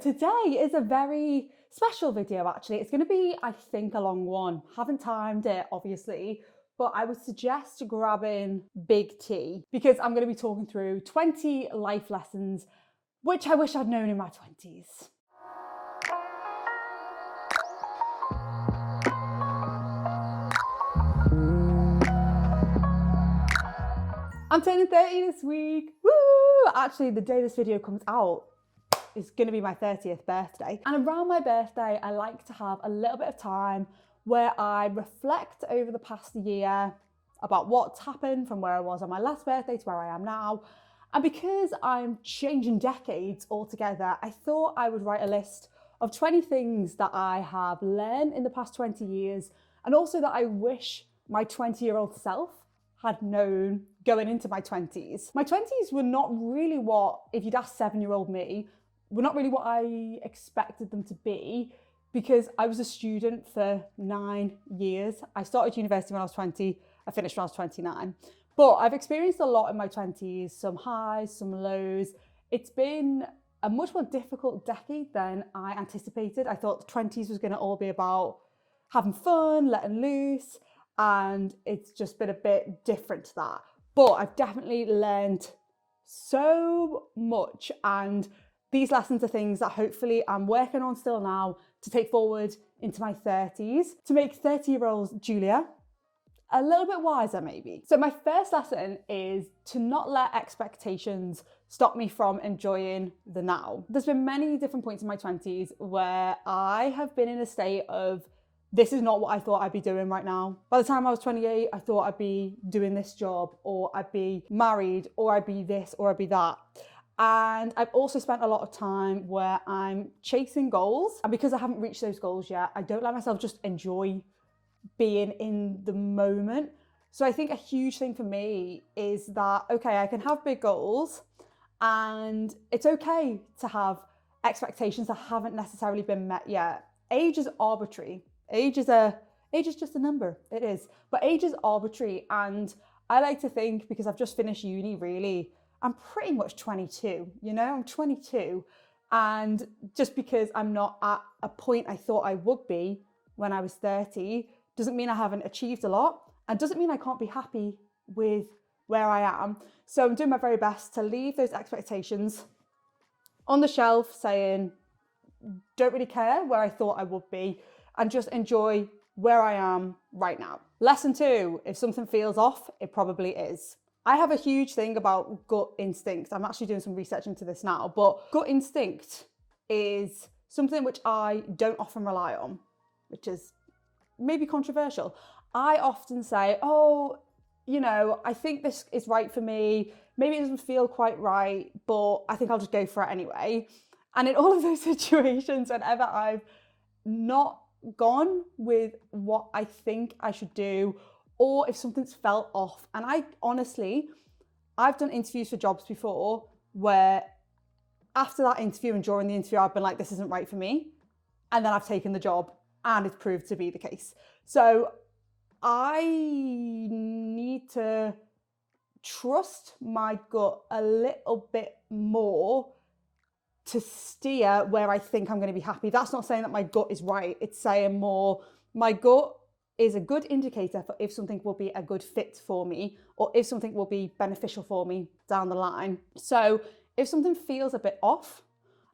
today is a very special video actually. It's going to be, I think, a long one. Haven't timed it, obviously, but I would suggest grabbing big tea because I'm going to be talking through 20 life lessons, which I wish I'd known in my 20s. I'm turning 30 this week. Woo! Actually, the day this video comes out is going to be my 30th birthday. And around my birthday, I like to have a little bit of time where I reflect over the past year about what's happened from where I was on my last birthday to where I am now. And because I'm changing decades altogether, I thought I would write a list of 20 things that I have learned in the past 20 years, and also that I wish my 20-year-old self had known going into my 20s. My 20s were not really what, if you'd asked 7-year-old me, were not really what I expected them to be, because I was a student for 9 years. I started university when I was 20, I finished when I was 29. But I've experienced a lot in my 20s, some highs, some lows. It's been a much more difficult decade than I anticipated. I thought the 20s was gonna all be about having fun, letting loose, and it's just been a bit different to that. But I've definitely learned so much, and these lessons are things that hopefully I'm working on still now to take forward into my 30s, to make 30-year-old Julia a little bit wiser maybe. So my first lesson is to not let expectations stop me from enjoying the now. There's been many different points in my 20s where I have been in a state of, this is not what I thought I'd be doing right now. By the time I was 28, I thought I'd be doing this job, or I'd be married, or I'd be this, or I'd be that. And I've also spent a lot of time where I'm chasing goals. And because I haven't reached those goals yet, I don't let myself just enjoy being in the moment. So I think a huge thing for me is that, okay, I can have big goals, and it's okay to have expectations that haven't necessarily been met yet. Age is arbitrary. Age is just a number, it is. But age is arbitrary, and I like to think, because I've just finished uni really, I'm pretty much 22, you know, I'm 22. And just because I'm not at a point I thought I would be when I was 30, doesn't mean I haven't achieved a lot, and doesn't mean I can't be happy with where I am. So I'm doing my very best to leave those expectations on the shelf, saying, don't really care where I thought I would be, and just enjoy where I am right now. Lesson 2, if something feels off, it probably is. I have a huge thing about gut instinct. I'm actually doing some research into this now, but gut instinct is something which I don't often rely on, which is maybe controversial. I often say, oh, you know, I think this is right for me. Maybe it doesn't feel quite right, but I think I'll just go for it anyway. And in all of those situations, whenever I've not gone with what I think I should do, or if something's felt off, and I've done interviews for jobs before where after that interview and during the interview, I've been like, this isn't right for me. And then I've taken the job and it's proved to be the case. So I need to trust my gut a little bit more to steer where I think I'm going to be happy. That's not saying that my gut is right. It's saying more, my gut is a good indicator for if something will be a good fit for me, or if something will be beneficial for me down the line. So if something feels a bit off,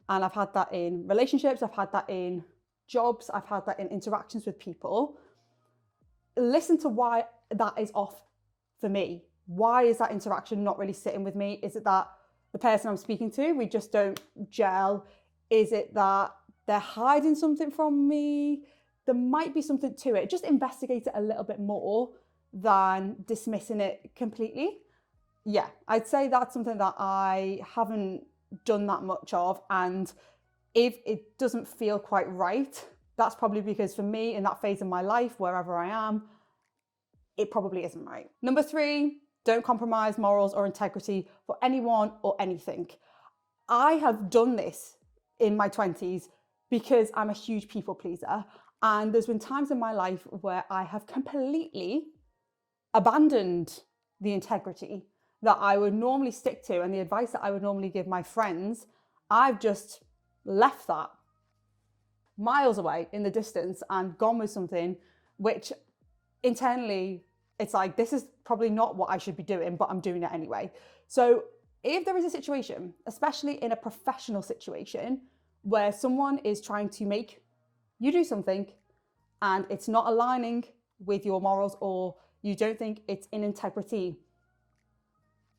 and I've had that in relationships, I've had that in jobs, I've had that in interactions with people, listen to why that is off for me. Why is that interaction not really sitting with me? Is it that the person I'm speaking to, we just don't gel? Is it that they're hiding something from me? There might be something to it. Just investigate it a little bit more than dismissing it completely. Yeah, I'd say that's something that I haven't done that much of. And if it doesn't feel quite right, that's probably because for me in that phase of my life, wherever I am, it probably isn't right. Number 3, don't compromise morals or integrity for anyone or anything. I have done this in my 20s because I'm a huge people pleaser. And there's been times in my life where I have completely abandoned the integrity that I would normally stick to and the advice that I would normally give my friends. I've just left that miles away in the distance and gone with something which internally it's like, this is probably not what I should be doing, but I'm doing it anyway. So if there is a situation, especially in a professional situation, where someone is trying to make you do something and it's not aligning with your morals, or you don't think it's in integrity,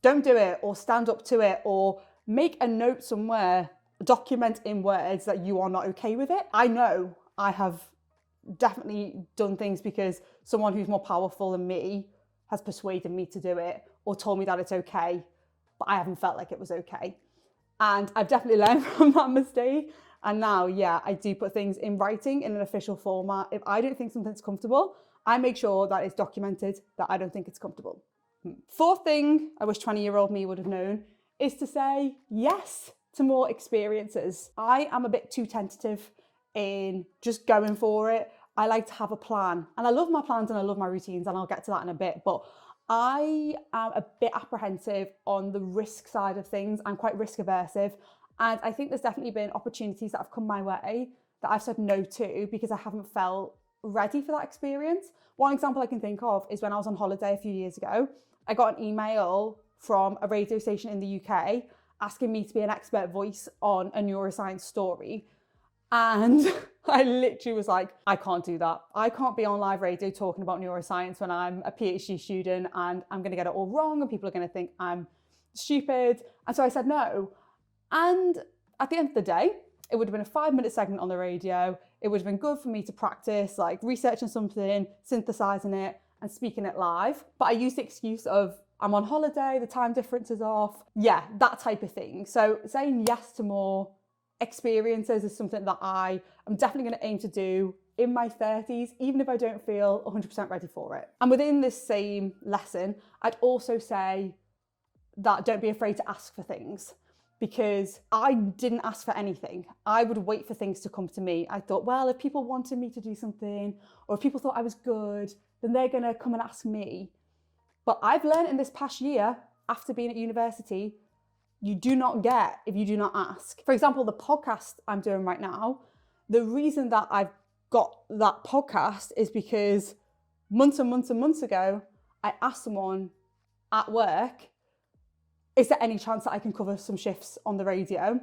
don't do it, or stand up to it, or make a note somewhere, document in words that you are not okay with it. I know I have definitely done things because someone who's more powerful than me has persuaded me to do it or told me that it's okay, but I haven't felt like it was okay. And I've definitely learned from that mistake. And now, yeah, I do put things in writing in an official format. If I don't think something's comfortable, I make sure that it's documented that I don't think it's comfortable. Fourth thing I wish 20-year-old me would have known is to say yes to more experiences. I am a bit too tentative in just going for it. I like to have a plan, and I love my plans and I love my routines, and I'll get to that in a bit, but I am a bit apprehensive on the risk side of things. I'm quite risk aversive, and I think there's definitely been opportunities that have come my way that I've said no to because I haven't felt ready for that experience. One example I can think of is when I was on holiday a few years ago. I got an email from a radio station in the UK asking me to be an expert voice on a neuroscience story. And I literally was like, I can't do that. I can't be on live radio talking about neuroscience when I'm a PhD student and I'm going to get it all wrong and people are going to think I'm stupid. And so I said no. And at the end of the day, it would have been a 5-minute segment on the radio. It would have been good for me to practice, like researching something, synthesizing it and speaking it live. But I used the excuse of I'm on holiday, the time difference is off. Yeah, that type of thing. So saying yes to more experiences is something that I am definitely going to aim to do in my 30s, even if I don't feel 100% ready for it. And within this same lesson, I'd also say that don't be afraid to ask for things, because I didn't ask for anything. I would wait for things to come to me. I thought, well, if people wanted me to do something, or if people thought I was good, then they're going to come and ask me. But I've learned in this past year, after being at university, you do not get if you do not ask. For example, the podcast I'm doing right now, the reason that I've got that podcast is because months and months and months ago, I asked someone at work, is there any chance that I can cover some shifts on the radio?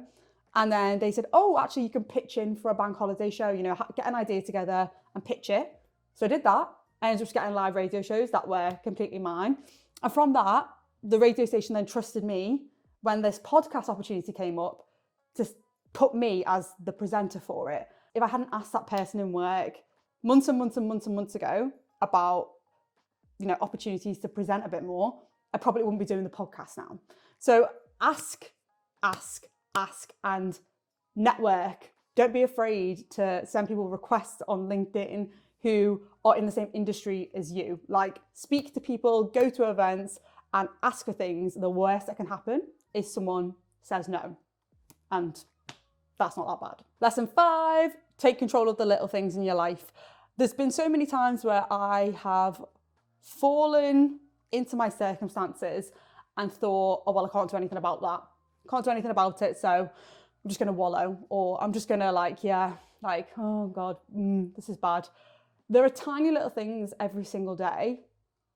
And then they said, oh, actually you can pitch in for a bank holiday show, you know, get an idea together and pitch it. So I did that. I ended up getting live radio shows that were completely mine. And from that, the radio station then trusted me when this podcast opportunity came up to put me as the presenter for it. If I hadn't asked that person in work months and months and months and months ago about, you know, opportunities to present a bit more, I probably wouldn't be doing the podcast now. So ask, and network. Don't be afraid to send people requests on LinkedIn who are in the same industry as you. Like, speak to people, go to events and ask for things. The worst that can happen is someone says no. And that's not that bad. Lesson 5, take control of the little things in your life. There's been so many times where I have fallen into my circumstances and thought, oh, well, I can't do anything about that. Can't do anything about it, so I'm just going to wallow, or I'm just going to oh God, this is bad. There are tiny little things every single day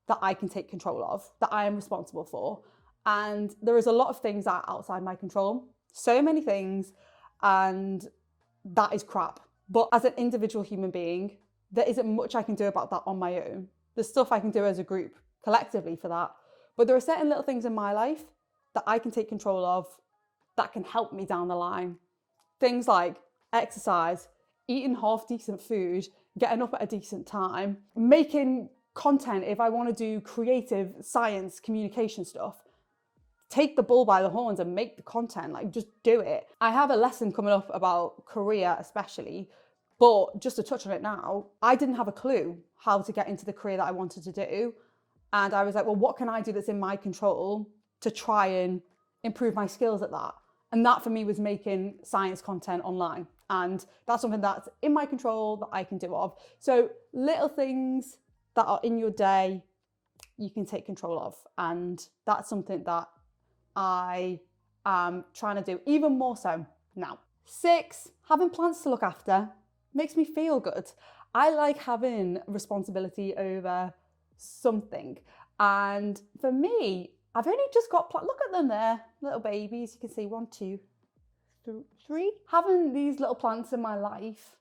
that I can take control of, that I am responsible for. And there is a lot of things that are outside my control, so many things, and that is crap. But as an individual human being, there isn't much I can do about that on my own. There's stuff I can do as a group, collectively for that. But there are certain little things in my life that I can take control of that can help me down the line. Things like exercise, eating half decent food, getting up at a decent time, making content if I want to do creative science, communication stuff. Take the bull by the horns and make the content, like just do it. I have a lesson coming up about career especially, but just to touch on it now, I didn't have a clue how to get into the career that I wanted to do. And I was like, well, what can I do that's in my control to try and improve my skills at that? And that for me was making science content online. And that's something that's in my control that I can do of. So little things that are in your day, you can take control of. And that's something that I am trying to do even more so now. 6, having plants to look after makes me feel good. I like having responsibility over something. And for me, I've only just got plants. Look at them there, little babies. You can see 1, 2, 3. Having these little plants in my life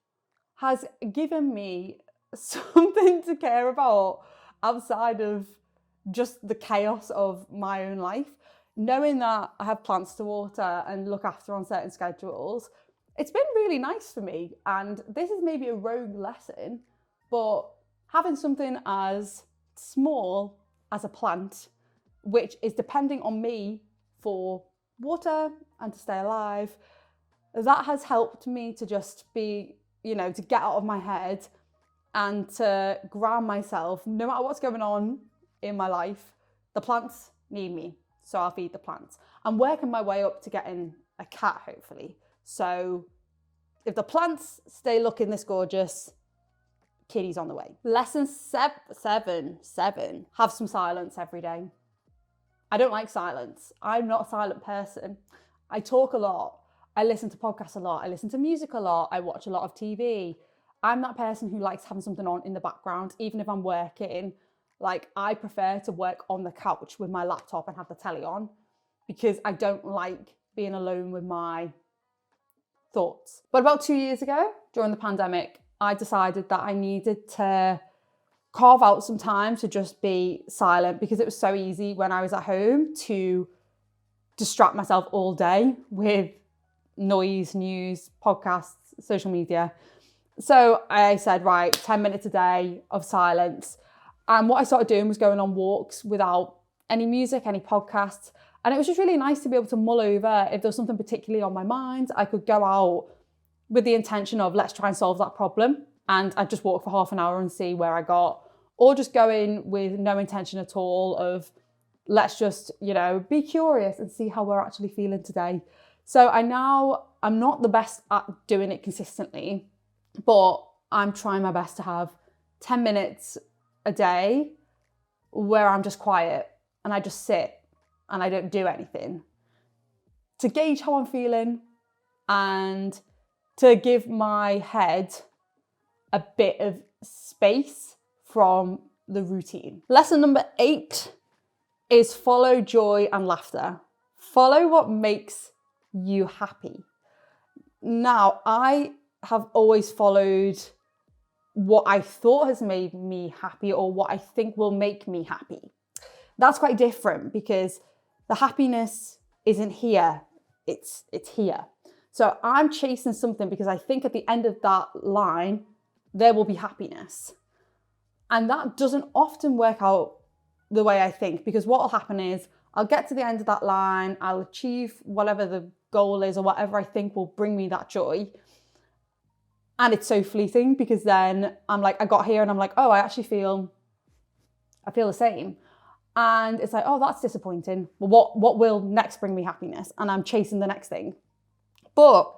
has given me something to care about outside of just the chaos of my own life. Knowing that I have plants to water and look after on certain schedules, it's been really nice for me. And this is maybe a rogue lesson, but having something as small as a plant, which is depending on me for water and to stay alive, that has helped me to just be, to get out of my head and to ground myself. No matter what's going on in my life, the plants need me, so I'll feed the plants. I'm working my way up to getting a cat, hopefully. So if the plants stay looking this gorgeous, kitty's on the way. Lesson 7, have some silence every day. I don't like silence. I'm not a silent person. I talk a lot. I listen to podcasts a lot. I listen to music a lot. I watch a lot of TV. I'm that person who likes having something on in the background, even if I'm working. Like, I prefer to work on the couch with my laptop and have the telly on because I don't like being alone with my thoughts. But about 2 years ago, during the pandemic, I decided that I needed to carve out some time to just be silent because it was so easy when I was at home to distract myself all day with noise, news, podcasts, social media. So I said, right, 10 minutes a day of silence. And what I started doing was going on walks without any music, any podcasts. And it was just really nice to be able to mull over if there was something particularly on my mind. I could go out with the intention of, let's try and solve that problem. And I'd just walk for half an hour and see where I got. Or just go in with no intention at all of, let's just, be curious and see how we're actually feeling today. So I'm not the best at doing it consistently, but I'm trying my best to have 10 minutes a day where I'm just quiet and I just sit and I don't do anything to gauge how I'm feeling and to give my head a bit of space from the routine. Lesson number 8 is follow joy and laughter. Follow what makes you happy. Now, I have always followed what I thought has made me happy or what I think will make me happy. That's quite different because the happiness isn't here, it's here. So I'm chasing something because I think at the end of that line, there will be happiness. And that doesn't often work out the way I think, because what will happen is I'll get to the end of that line, I'll achieve whatever the goal is or whatever I think will bring me that joy. And it's so fleeting because then I'm like, I got here and I'm like, oh, I feel the same. And it's like, oh, that's disappointing. Well, what will next bring me happiness? And I'm chasing the next thing. But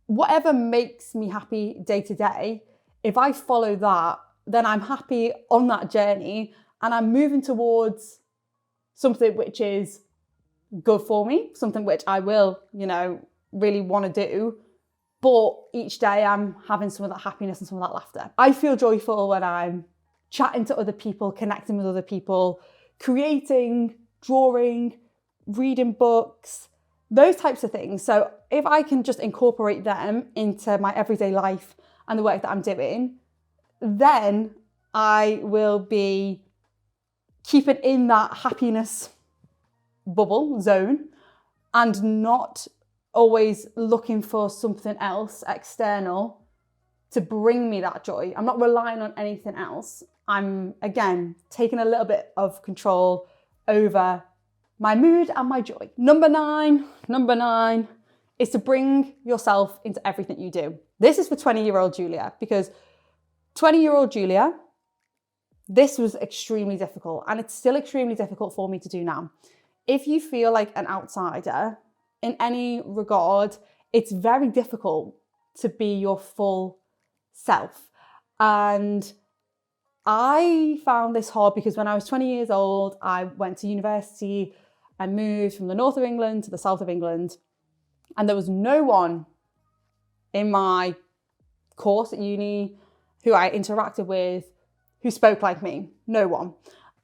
whatever makes me happy day to day, if I follow that, then I'm happy on that journey and I'm moving towards something which is good for me, something which I will, really want to do. But each day I'm having some of that happiness and some of that laughter. I feel joyful when I'm chatting to other people, connecting with other people, creating, drawing, reading books, those types of things. So if I can just incorporate them into my everyday life and the work that I'm doing, then I will be keeping in that happiness bubble zone and not always looking for something else external to bring me that joy. I'm not relying on anything else. I'm, again, taking a little bit of control over my mood and my joy. Number nine is to bring yourself into everything you do. This is for 20-year-old Julia, because 20-year-old Julia, this was extremely difficult, and it's still extremely difficult for me to do now. If you feel like an outsider in any regard, it's very difficult to be your full self. And I found this hard because when I was 20 years old, I went to university. I moved from the north of England to the south of England, and there was no one in my course at uni who I interacted with who spoke like me. No one.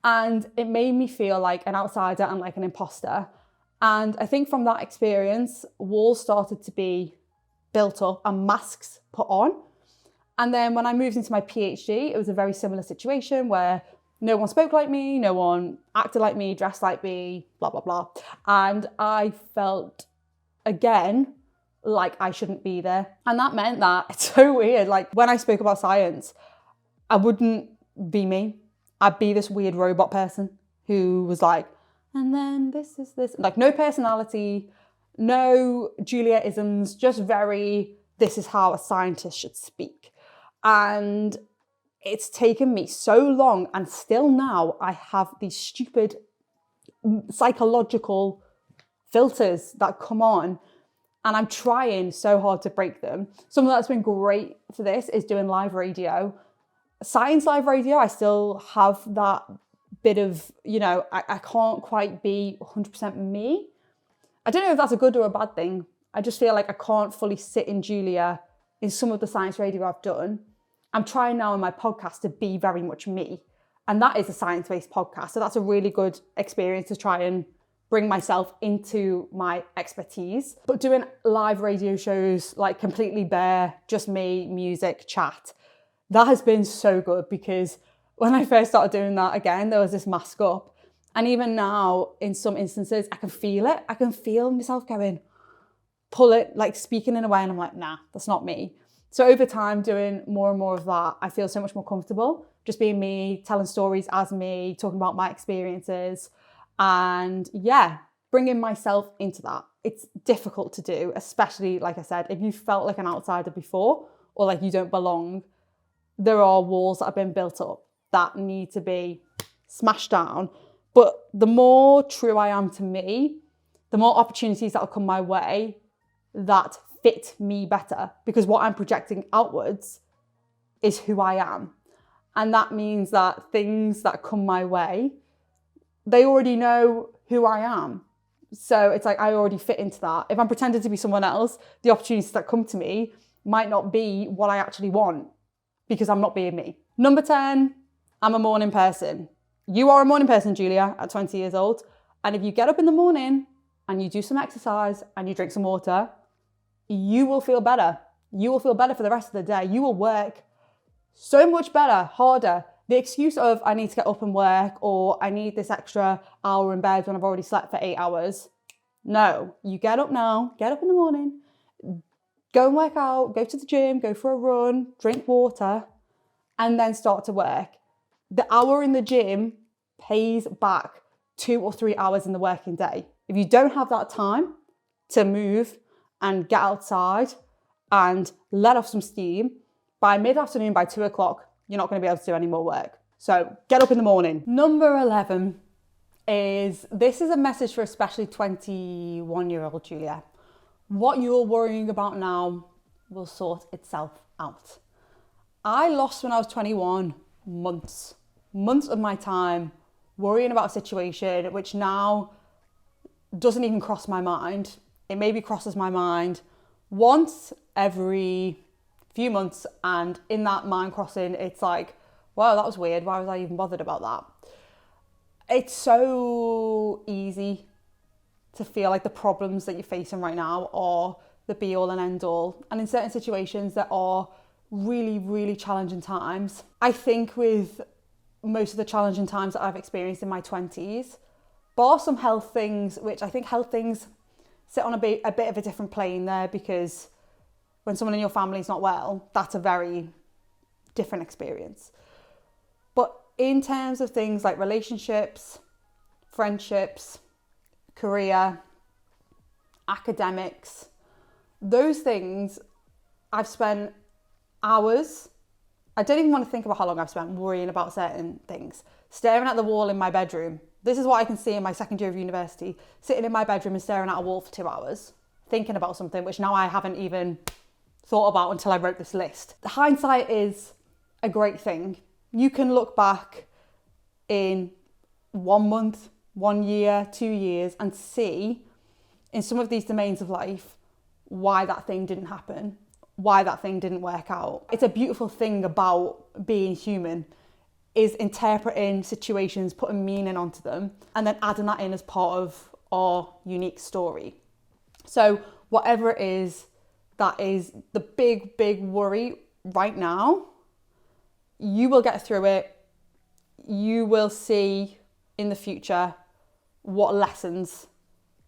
And it made me feel like an outsider and like an imposter. And I think from that experience, walls started to be built up and masks put on. And then when I moved into my PhD, it was a very similar situation where no one spoke like me, no one acted like me, dressed like me, blah, blah, blah. And I felt, again, like I shouldn't be there. And that meant that, it's so weird, like when I spoke about science, I wouldn't be me. I'd be this weird robot person who was like, and then this is this, like no personality, no Julia-isms, just very, this is how a scientist should speak. And it's taken me so long, and still now I have these stupid psychological filters that come on, and I'm trying so hard to break them. Something that's been great for this is doing live radio. Science live radio, I still have that bit of, I can't quite be 100% me. I don't know if that's a good or a bad thing. I just feel like I can't fully sit in Julia in some of the science radio I've done. I'm trying now in my podcast to be very much me. And that is a science-based podcast. So that's a really good experience to try and bring myself into my expertise. But doing live radio shows, like completely bare, just me, music, chat, that has been so good, because when I first started doing that, again, there was this mask up. And even now, in some instances, I can feel it. I can feel myself going, pull it, like speaking in a way, and I'm like, nah, that's not me. So over time, doing more and more of that, I feel so much more comfortable just being me, telling stories as me, talking about my experiences, and bringing myself into that. It's difficult to do, especially, like I said, if you felt like an outsider before or like you don't belong. There are walls that have been built up that need to be smashed down. But the more true I am to me, the more opportunities that will come my way that fit me better, because what I'm projecting outwards is who I am. And that means that things that come my way, they already know who I am. So it's like I already fit into that. If I'm pretending to be someone else, the opportunities that come to me might not be what I actually want, because I'm not being me. Number 10, I'm a morning person. You are a morning person, Julia, at 20 years old. And if you get up in the morning and you do some exercise and you drink some water, you will feel better. You will feel better for the rest of the day. You will work so much better, harder. The excuse of I need to get up and work, or I need this extra hour in bed when I've already slept for 8 hours. No, you get up now, get up in the morning, go and work out, go to the gym, go for a run, drink water, and then start to work. The hour in the gym pays back 2 or 3 hours in the working day. If you don't have that time to move and get outside and let off some steam, by mid-afternoon, by 2 o'clock, you're not going to be able to do any more work. So get up in the morning. Number 11 is, this is a message for especially 21-year-old Julia. What you're worrying about now will sort itself out. I lost, when I was 21, months of my time worrying about a situation which now doesn't even cross my mind. It maybe crosses my mind once every few months, and in that mind crossing, it's like, wow, that was weird. Why was I even bothered about that? It's so easy to feel like the problems that you're facing right now are the be all and end all. And in certain situations that are really, really challenging times, I think with most of the challenging times that I've experienced in my 20s, bar some health things, which I think health things sit on a bit of a different plane there, because when someone in your family is not well, that's a very different experience. But in terms of things like relationships, friendships, career, academics, those things, I've spent hours, I don't even want to think about how long I've spent worrying about certain things, staring at the wall in my bedroom. This is what I can see in my second year of university, sitting in my bedroom and staring at a wall for 2 hours, thinking about something which now I haven't even thought about until I wrote this list. The hindsight is a great thing. You can look back in 1 month, 1 year, 2 years, and see in some of these domains of life why that thing didn't happen, why that thing didn't work out. It's a beautiful thing about being human, is interpreting situations, putting meaning onto them, and then adding that in as part of our unique story. So whatever it is that is the big worry right now, you will get through it. You will see in the future what lessons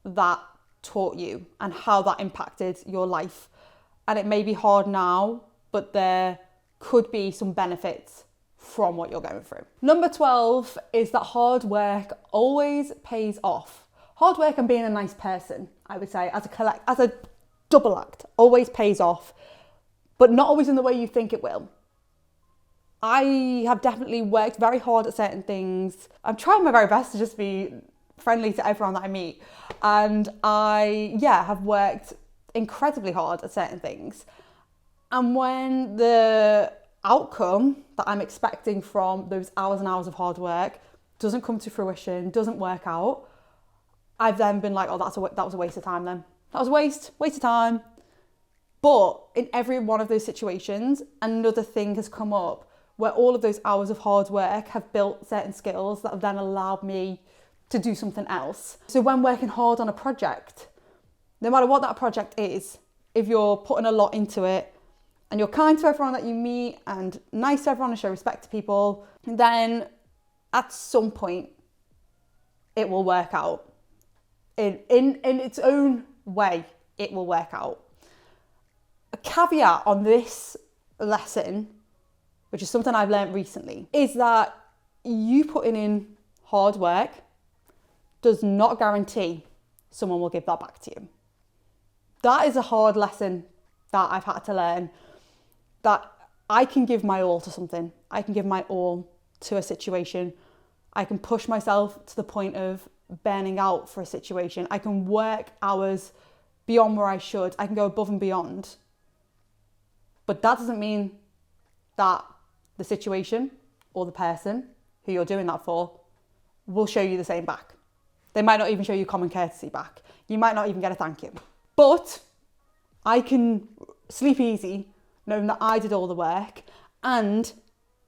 that taught you and how that impacted your life. And it may be hard now, but there could be some benefits from what you're going through. Number 12 is that hard work always pays off. Hard work and being a nice person, I would say, as a double act, always pays off, but not always in the way you think it will. I have definitely worked very hard at certain things. I'm trying my very best to just be friendly to everyone that I meet. And I have worked incredibly hard at certain things. And when the outcome that I'm expecting from those hours and hours of hard work doesn't come to fruition, doesn't work out, I've then been like, oh, that was a waste of time then. That was a waste of time. But in every one of those situations, another thing has come up where all of those hours of hard work have built certain skills that have then allowed me to do something else. So when working hard on a project, no matter what that project is, if you're putting a lot into it and you're kind to everyone that you meet and nice to everyone and show respect to people, then at some point it will work out. In its own way, it will work out. A caveat on this lesson, which is something I've learned recently, is that you putting in hard work does not guarantee someone will give that back to you. That is a hard lesson that I've had to learn, that I can give my all to something. I can give my all to a situation. I can push myself to the point of burning out for a situation. I can work hours beyond where I should. I can go above and beyond. But that doesn't mean that the situation or the person who you're doing that for will show you the same back. They might not even show you common courtesy back. You might not even get a thank you. But I can sleep easy knowing that I did all the work, and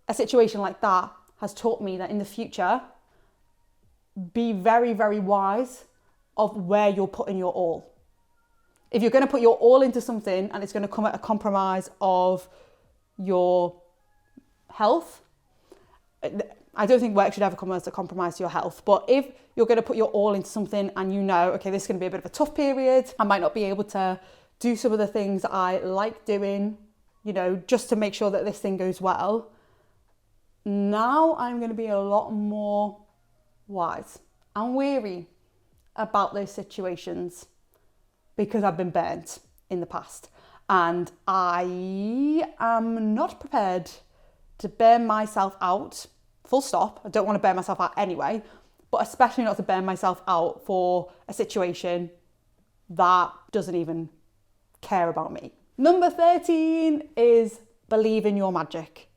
a situation like that has taught me that in the future, be very, very wise of where you're putting your all. If you're going to put your all into something and it's going to come at a compromise of your health, I don't think work should ever come as a compromise to your health. But if you're going to put your all into something and you know, okay, this is going to be a bit of a tough period, I might not be able to do some of the things that I like doing, just to make sure that this thing goes well. Now I'm going to be a lot more wise and wary about those situations because I've been burnt in the past. And I am not prepared to burn myself out, full stop. I don't want to burn myself out anyway, but especially not to burn myself out for a situation that doesn't even care about me. Number 13 is believe in your magic.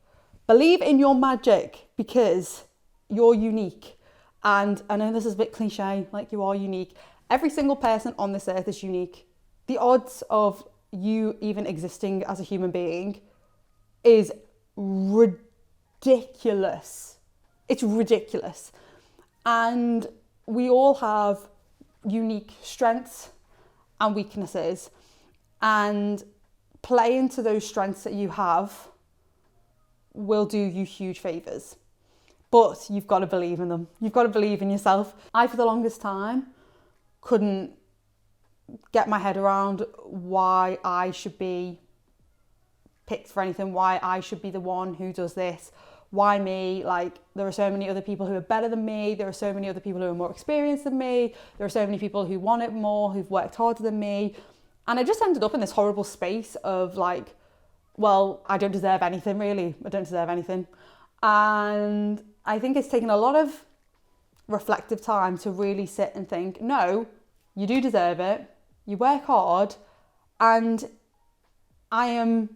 Believe in your magic because you're unique. And I know this is a bit cliche, like you are unique. Every single person on this earth is unique. The odds of you even existing as a human being is ridiculous. It's ridiculous. And we all have unique strengths and weaknesses. And playing to those strengths that you have will do you huge favours. But you've got to believe in them. You've got to believe in yourself. I, for the longest time, couldn't get my head around why I should be picked for anything, why I should be the one who does this, why me? Like, there are so many other people who are better than me. There are so many other people who are more experienced than me. There are so many people who want it more, who've worked harder than me. And I just ended up in this horrible space of like, well, I don't deserve anything really. I don't deserve anything. And I think it's taken a lot of reflective time to really sit and think, no, you do deserve it. You work hard, and I am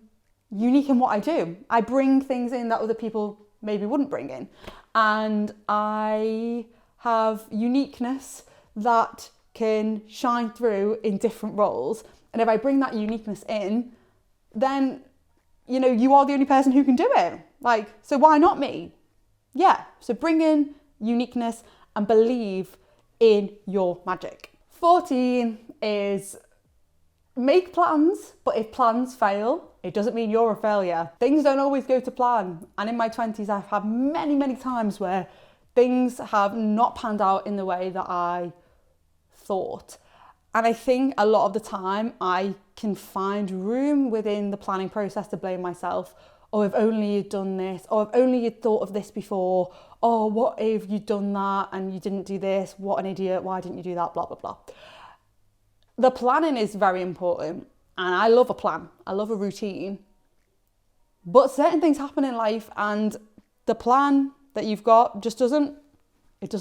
unique in what I do. I bring things in that other people maybe wouldn't bring in. And I have uniqueness that can shine through in different roles. And if I bring that uniqueness in, then, you know, you are the only person who can do it. Like, so why not me? Yeah, so bring in uniqueness and believe in your magic. 14 is make plans, but if plans fail, it doesn't mean you're a failure. Things don't always go to plan. And in my 20s, I've had many, many times where things have not panned out in the way that I thought. And I think a lot of the time I can find room within the planning process to blame myself. Oh, if only you'd done this. Or if only you'd thought of this before. Oh, what if you'd done that and you didn't do this? What an idiot. Why didn't you do that? Blah, blah, blah. The planning is very important. And I love a plan. I love a routine. But certain things happen in life and the plan that you've got just doesn't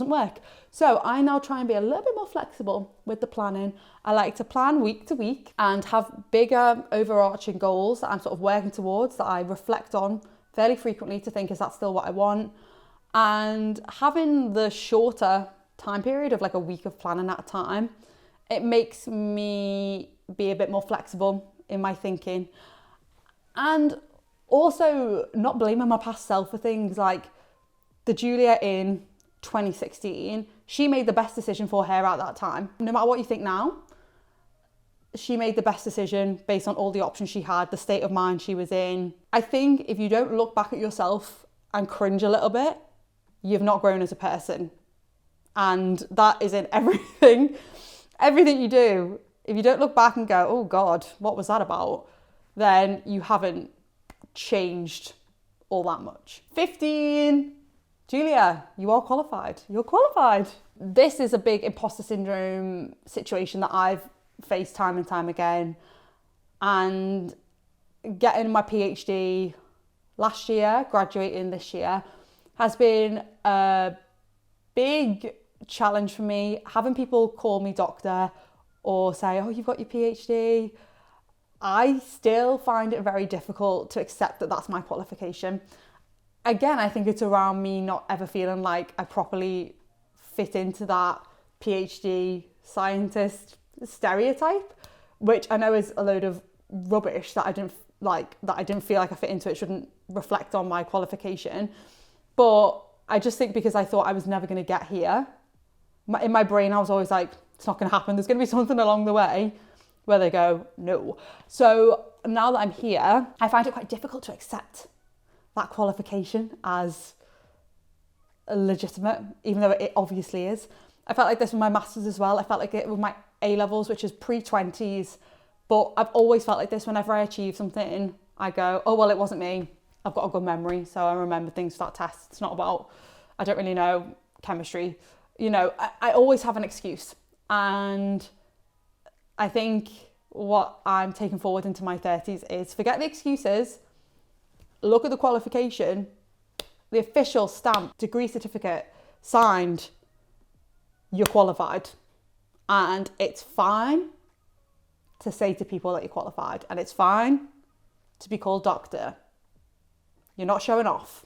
work. So I now try and be a little bit more flexible with the planning. I like to plan week to week and have bigger overarching goals that I'm sort of working towards, that I reflect on fairly frequently to think, is that still what I want? And having the shorter time period of like a week of planning at a time, it makes me be a bit more flexible in my thinking. And also not blaming my past self for things. Like the Julia in 2016, she made the best decision for her at that time. No matter what you think now, she made the best decision based on all the options she had, the state of mind she was in. I think if you don't look back at yourself and cringe a little bit, you've not grown as a person. And that is in everything you do. If you don't look back and go, oh God, what was that about? Then you haven't changed all that much. 15, Julia, you are qualified. You're qualified. This is a big imposter syndrome situation that I've faced time and time again. And getting my PhD last year, graduating this year, has been a big challenge for me. Having people call me doctor or say, oh, you've got your PhD. I still find it very difficult to accept that that's my qualification. Again, I think it's around me not ever feeling like I properly fit into that PhD scientist stereotype, which I know is a load of rubbish that I didn't feel like I fit into. It shouldn't reflect on my qualification. But I just think because I thought I was never going to get here, in my brain I was always like, it's not going to happen. There's going to be something along the way where they go, no. So now that I'm here, I find it quite difficult to accept that qualification as legitimate, even though it obviously is. I felt like this with my masters as well. I felt like it with my A-levels, which is pre-20s. But I've always felt like this whenever I achieve something, I go, oh, well, it wasn't me. I've got a good memory, so I remember things for that test. It's not about, I don't really know chemistry. You know, I always have an excuse. And I think what I'm taking forward into my 30s is forget the excuses, look at the qualification, the official stamp, degree certificate, signed, you're qualified. And it's fine to say to people that you're qualified. And it's fine to be called doctor. You're not showing off.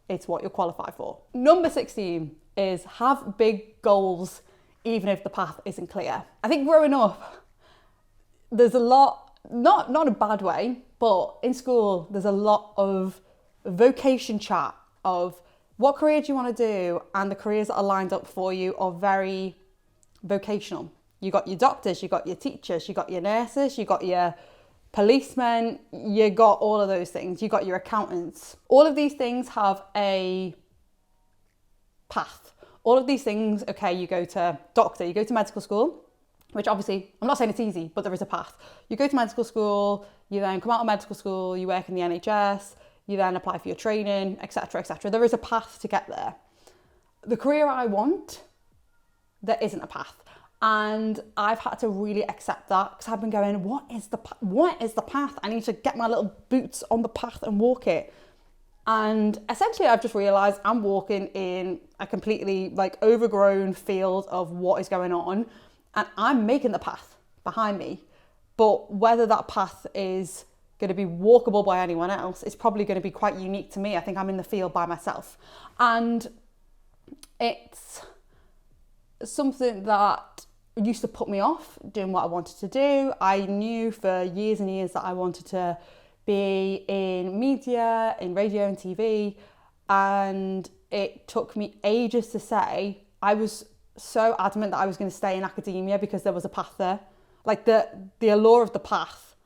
It's what you're qualified for. Number 16 is have big goals, even if the path isn't clear. I think growing up, there's a lot, not in a bad way, but in school, there's a lot of vocation chat of what career do you want to do? And the careers that are lined up for you are very vocational. You got your doctors, you got your teachers, you got your nurses, you got your policemen, you got all of those things. You got your accountants. All of these things have a path. All of these things, okay, you go to doctor, you go to medical school, which obviously, I'm not saying it's easy, but there is a path. You go to medical school, you then come out of medical school, you work in the NHS, you then apply for your training, etc., etc. There is a path to get there. The career I want, there isn't a path. And I've had to really accept that because I've been going, what is the path? I need to get my little boots on the path and walk it. And essentially I've just realised I'm walking in a completely like overgrown field of what is going on, and I'm making the path behind me. But whether that path is going to be walkable by anyone else, it's probably going to be quite unique to me. I think I'm in the field by myself. And it's something that used to put me off doing what I wanted to do. I knew for years and years that I wanted to be in media, in radio and TV. And it took me ages to say. I was so adamant that I was going to stay in academia because there was a path there. Like the allure of the path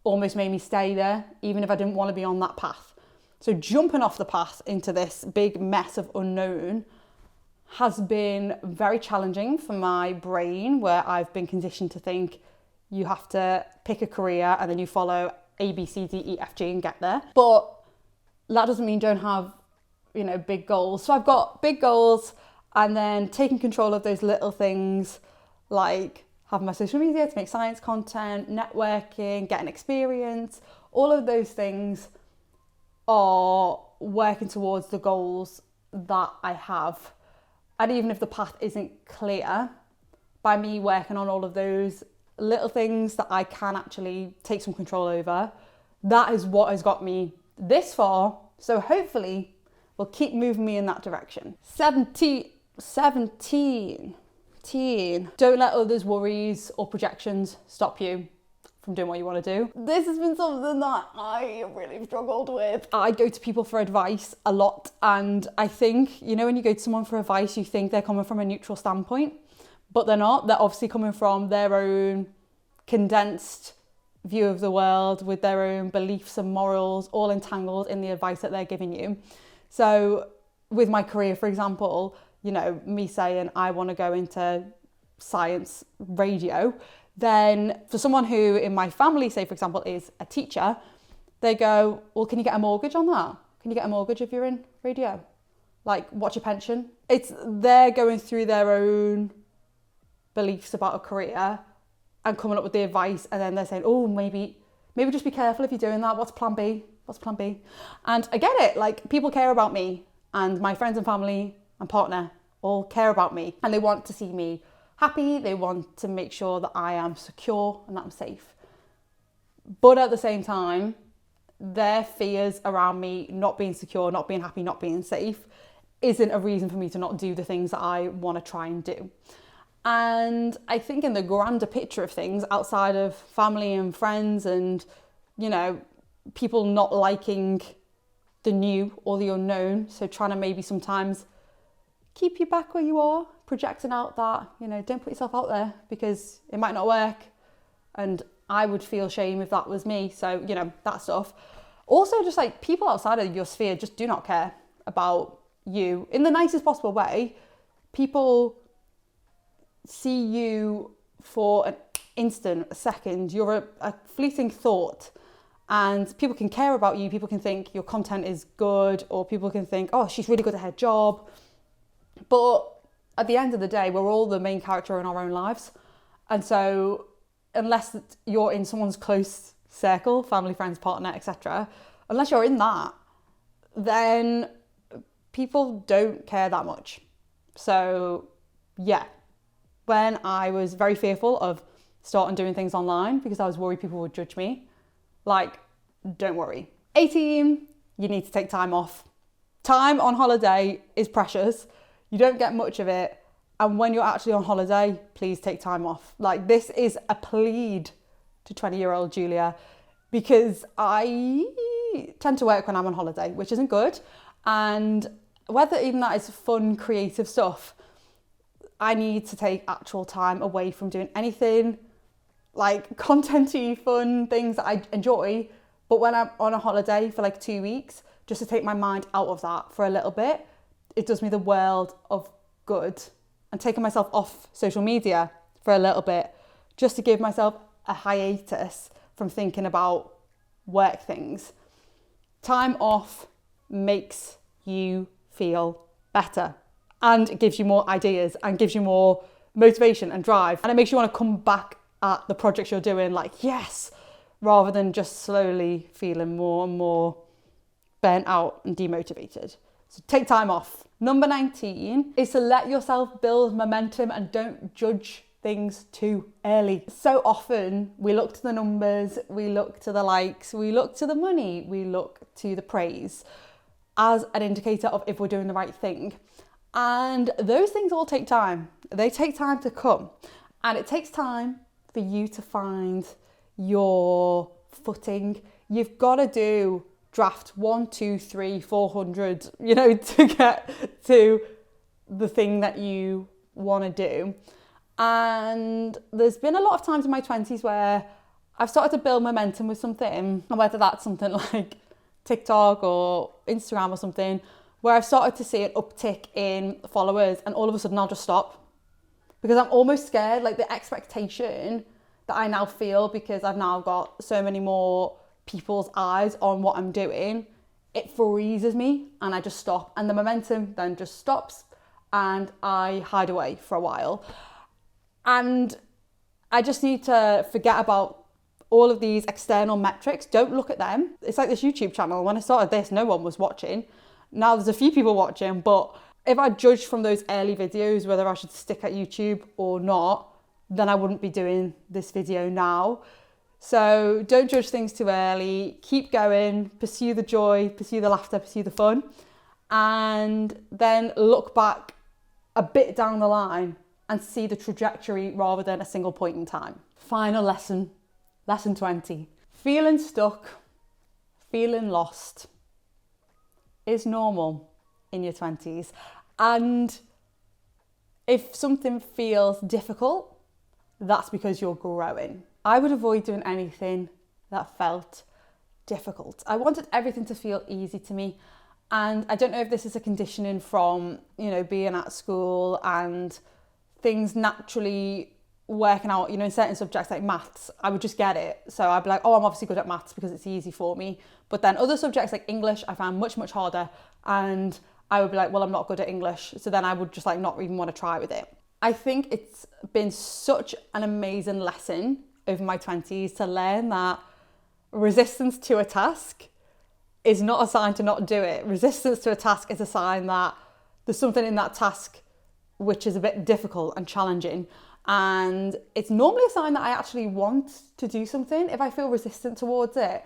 almost made me stay there, even if I didn't want to be on that path. So jumping off the path into this big mess of unknown has been very challenging for my brain, where I've been conditioned to think you have to pick a career and then you follow A, B, C, D, E, F, G and get there. But that doesn't mean don't have, big goals. So I've got big goals, and then taking control of those little things, like having my social media to make science content, networking, getting experience, all of those things are working towards the goals that I have. And even if the path isn't clear, by me working on all of those little things that I can actually take some control over, that is what has got me this far. So hopefully will keep moving me in that direction. 17. Don't let others' worries or projections stop you from doing what you want to do. This has been something that I really struggled with. I go to people for advice a lot, and I think, when you go to someone for advice, you think they're coming from a neutral standpoint, but they're not. They're obviously coming from their own condensed view of the world with their own beliefs and morals all entangled in the advice that they're giving you. So with my career, for example, me saying I want to go into science radio, then for someone who in my family, say for example, is a teacher, they go, well, can you get a mortgage on that? Can you get a mortgage if you're in radio? Like, what's your pension? They're going through their own beliefs about a career and coming up with the advice, and then they're saying, oh, maybe just be careful if you're doing that. What's plan B? And I get it. Like, people care about me, and my friends and family and partner all care about me, and they want to see me happy. They want to make sure that I am secure and that I'm safe. But at the same time, their fears around me not being secure, not being happy, not being safe isn't a reason for me to not do the things that I want to try and do. And I think in the grander picture of things, outside of family and friends and, people not liking the new or the unknown, so trying to maybe sometimes keep you back where you are, projecting out that, don't put yourself out there because it might not work. And I would feel shame if that was me. So, that stuff. Also, just like people outside of your sphere just do not care about you in the nicest possible way. People see you for an instant, a second. You're a fleeting thought. And people can care about you. People can think your content is good, or people can think, oh, she's really good at her job. But at the end of the day, we're all the main character in our own lives. And so unless you're in someone's close circle, family, friends, partner, etc., unless you're in that, then people don't care that much. So yeah, when I was very fearful of starting doing things online because I was worried people would judge me, don't worry. 18, you need to take time off. Time on holiday is precious. You don't get much of it. And when you're actually on holiday, please take time off. This is a plead to 20-year-old Julia, because I tend to work when I'm on holiday, which isn't good. And whether even that is fun, creative stuff, I need to take actual time away from doing anything like content-y, fun things that I enjoy. But when I'm on a holiday for 2 weeks, just to take my mind out of that for a little bit, it does me the world of good. And taking myself off social media for a little bit, just to give myself a hiatus from thinking about work things. Time off makes you feel better, and it gives you more ideas and gives you more motivation and drive, and it makes you want to come back at the projects you're doing yes, rather than just slowly feeling more and more burnt out and demotivated. So take time off. Number 19 is to let yourself build momentum and don't judge things too early. So often we look to the numbers, we look to the likes, we look to the money, we look to the praise as an indicator of if we're doing the right thing. And those things all take time. They take time to come. And it takes time for you to find your footing, you've got to do draft 1, 2, 3, 400, you know, to get to the thing that you want to do. And there's been a lot of times in my 20s where I've started to build momentum with something, and whether that's something like TikTok or Instagram or something, where I've started to see an uptick in followers, and all of a sudden I'll just stop because I'm almost scared, like the expectation that I now feel because I've now got so many more people's eyes on what I'm doing, it freezes me and I just stop, and the momentum then just stops and I hide away for a while. And I just need to forget about all of these external metrics. Don't look at them. It's like this YouTube channel. When I started this, no one was watching. Now there's a few people watching, but if I judged from those early videos whether I should stick at YouTube or not, then I wouldn't be doing this video now. So don't judge things too early. Keep going, pursue the joy, pursue the laughter, pursue the fun, and then look back a bit down the line and see the trajectory rather than a single point in time. Final lesson, lesson 20. Feeling stuck, feeling lost is normal in your 20s. And if something feels difficult, that's because you're growing. I would avoid doing anything that felt difficult. I wanted everything to feel easy to me. And I don't know if this is a conditioning from, you know, being at school and things naturally working out, you know, in certain subjects like maths, I would just get it. So I'd be like, oh, I'm obviously good at maths because it's easy for me. But then other subjects like English, I found much, much harder. And I would be like, well, I'm not good at English. So then I would just like not even want to try with it. I think it's been such an amazing lesson over my 20s to learn that resistance to a task is not a sign to not do it. Resistance to a task is a sign that there's something in that task which is a bit difficult and challenging. And it's normally a sign that I actually want to do something. If I feel resistant towards it,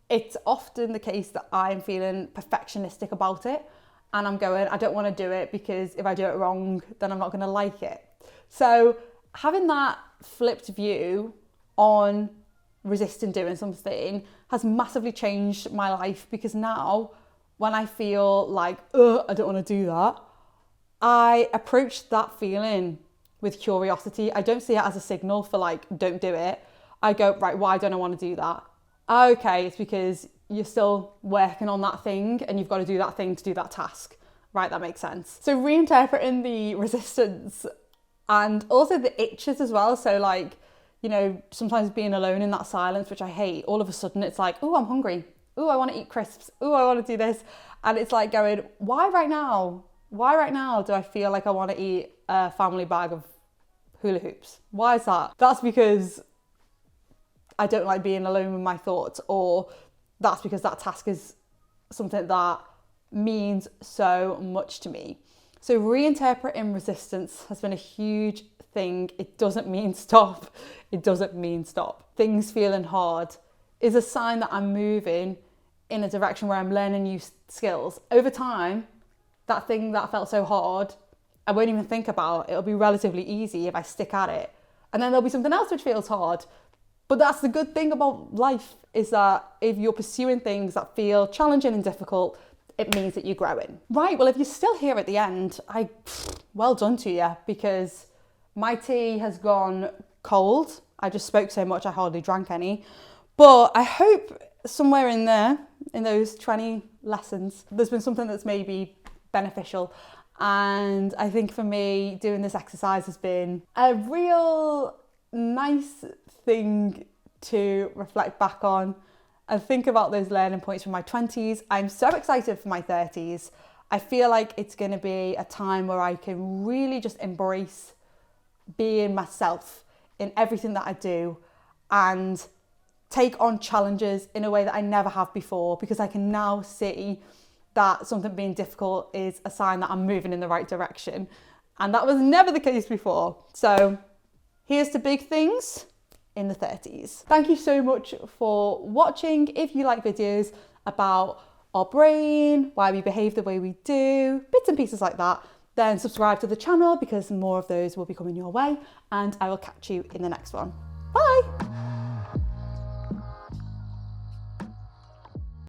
it's often the case that I'm feeling perfectionistic about it. And I'm going, I don't want to do it because if I do it wrong, then I'm not going to like it. So having that flipped view on resisting doing something has massively changed my life, because now when I feel like, I don't want to do that, I approach that feeling with curiosity. I don't see it as a signal for like, don't do it. I go, right, why don't I want to do that? Okay, it's because you're still working on that thing and you've got to do that thing to do that task. Right, that makes sense. So reinterpreting the resistance and also the itches as well. So like, you know, sometimes being alone in that silence, which I hate, all of a sudden it's like, oh, I'm hungry. Oh, I want to eat crisps. Oh, I want to do this. And it's like going, why right now? Why right now do I feel like I want to eat a family bag of hula hoops? Why is that? That's because I don't like being alone with my thoughts, or that's because that task is something that means so much to me. So reinterpreting resistance has been a huge thing. It doesn't mean stop. It doesn't mean stop. Things feeling hard is a sign that I'm moving in a direction where I'm learning new skills. Over time, that thing that felt so hard, I won't even think about. It'll be relatively easy if I stick at it. And then there'll be something else which feels hard. But that's the good thing about life, is that if you're pursuing things that feel challenging and difficult, it means that you're growing. Right, well, if you're still here at the end, well done to you, because my tea has gone cold. I just spoke so much, I hardly drank any. But I hope somewhere in there, in those 20 lessons, there's been something that's maybe beneficial. And I think for me, doing this exercise has been a real nice thing to reflect back on and think about those learning points from my 20s. I'm so excited for my 30s. I feel like it's going to be a time where I can really just embrace being myself in everything that I do and take on challenges in a way that I never have before, because I can now see that something being difficult is a sign that I'm moving in the right direction. And that was never the case before. So here's to big things in the 30s. Thank you so much for watching. If you like videos about our brain, why we behave the way we do, bits and pieces like that, then subscribe to the channel, because more of those will be coming your way, and I will catch you in the next one. Bye.